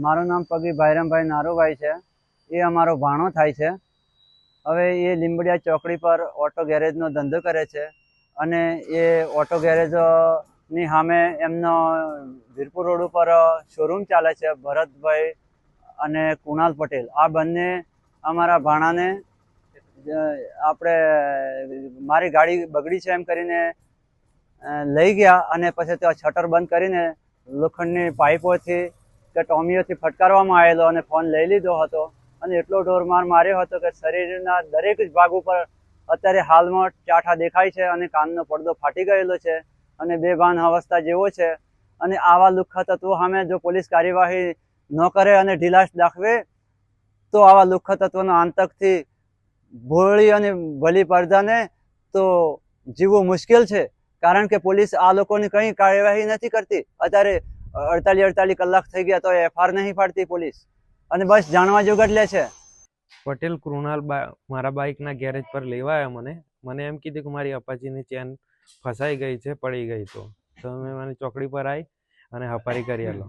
મારું નામ પગી ભાઈરામભાઈ નારુભાઈ છે. એ અમારો ભાણો થાય છે. હવે એ લીંબડિયા ચોકડી પર ઓટો ગેરેજનો ધંધો કરે છે અને એ ઓટો ગેરેજની સામે એમનો વીરપુર રોડ ઉપર શોરૂમ ચાલે છે. ભરતભાઈ અને કુણાલ પટેલ આ બંને અમારા ભાણાને આપણે મારી ગાડી બગડી છે એમ કરીને લઈ ગયા અને પછી ત્યાં શટર બંધ કરીને લોખંડની પાઇપોથી કે ટોમીઓથી ફટકારવામાં આવેલો અને ફોન લઈ લીધો હતો અને એટલો ઢોરમાર માર્યો હતો કે શરીરના દરેક જ ભાગ ઉપર અત્યારે હાલમાં ચાઠા દેખાય છે અને કાનનો પડદો ફાટી ગયેલો છે અને બેભાન અવસ્થા જેવો છે. અને આવા લુખ્ખા તત્વો સામે જો પોલીસ કાર્યવાહી ન કરે અને ઢીલાશ દાખવે તો આવા લુખ્ખા તત્વોના આતંકથી ભોળી અને ભલી પ્રજાને તો જીવવું મુશ્કેલ છે. કારણ કે પોલીસ આ લોકોની કંઈ કાર્યવાહી નથી કરતી. અત્યારે 48 કલાક થઈ ગયા તો FR નહીં પાડતી પોલીસ અને બસ જાણવા જોગટ લે છે. પટેલ કૃણાલ મારા બાઇકના ગેરેજ પર લેવા આવ્યા. મને એમ કીધું કે મારી અપાચીની ચેન ફસાઈ ગઈ છે, પડી ગઈ. તો મેં મને ચોકડી પર આવી અને હપારી કરી આલો.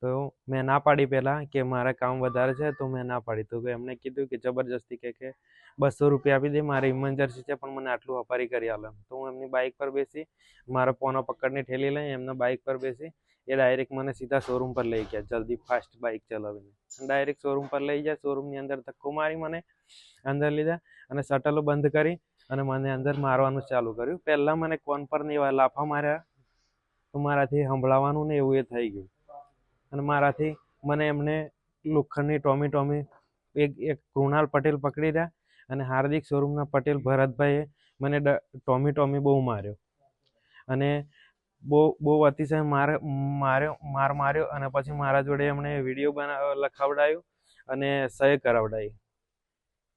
તો મેં ના પાડી પહેલાં કે મારે કામ વધારે છે તો મેં ના પાડી. તો એમને કીધું કે જબરજસ્તી કે 200 રૂપિયા આપી દે, મારે ઇમરજન્સી છે પણ મને આટલું હપારી કરી આલો. તો હું એમની બાઇક પર બેસી, મારો પોનો પકડની ઠેલી લઈ એમના બાઇક પર બેસી એ ડાયરેક્ટ મને સીધા શોરૂમ પર લઈ ગયા, જલ્દી ફાસ્ટ બાઇક ચલાવીને ડાયરેક્ટ શોરૂમ પર લઈ ગયા. શોરૂમની અંદર ધક્કો મારી મને અંદર લીધા અને શટલો બંધ કરી અને મને અંદર મારવાનું ચાલુ કર્યું. પહેલાં મને કોન પર ને એવા લાફા માર્યા તો મારાથી સંભળાવાનું ને એવું એ થઈ ગયું અને મારાથી મને એમને લોખંડની ટોમી એક કૃણાલ પટેલ પકડી રહ્યા અને હાર્દિક શોરૂમના પટેલ ભરતભાઈએ મને ટોમી બહુ માર્યો અને બહુ અતિશય માર્યો અને પછી મારા જોડે એમણે વિડીયો લખાવડાયું અને સહી કરાવડાવી.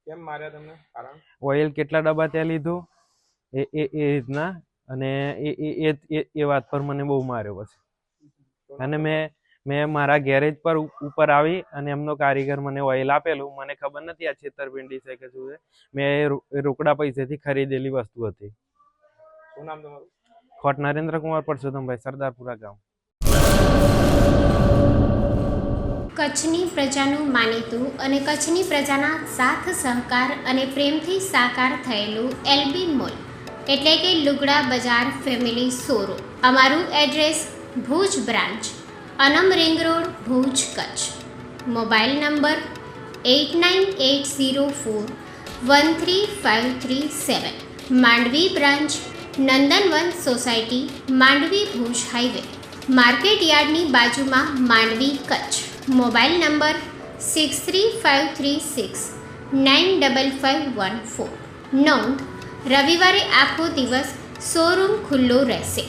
કેમ માર્યા તમને? કારણ ઓઇલ કેટલા ડબ્બા ત્યાં લીધું એ રીતના અને એ વાત પર મને બહુ માર્યો પછી. અને મેં મારા ગેરેજ પર ઉપર આવી અને એમનો કારીગર મને ઓઇલ આપેલું. મને ખબર નથી આ છેતરપિંડી છે કે શું છે. મેં રોકડા પૈસેથી ખરીદેલી વસ્તુ હતી. શું નામ તમારું? ખોટ નરેન્દ્રકુમાર પરસોત્તમભાઈ, સરદારપુરા ગામ. કચ્છની પ્રજાનું માનીતું અને કચ્છની પ્રજાના સાથ સહકાર અને પ્રેમથી સાકાર થયેલું LB મોલ એટલે કે લુગડા બજાર ફેમિલી શોરૂમ. અમારું address Bhuj branch, Anam ring road, Bhuj, Kutch. Mobile number 8980413537. Mandvi branch, Nandanvan society, Mandvi, Bhuj highway, market યાર્ડની બાજુમાં, માંડવી, કચ્છ. Mobile number 6353695514. નોંધ: રવિવારે આખો દિવસ શોરૂમ ખુલ્લો રહેશે.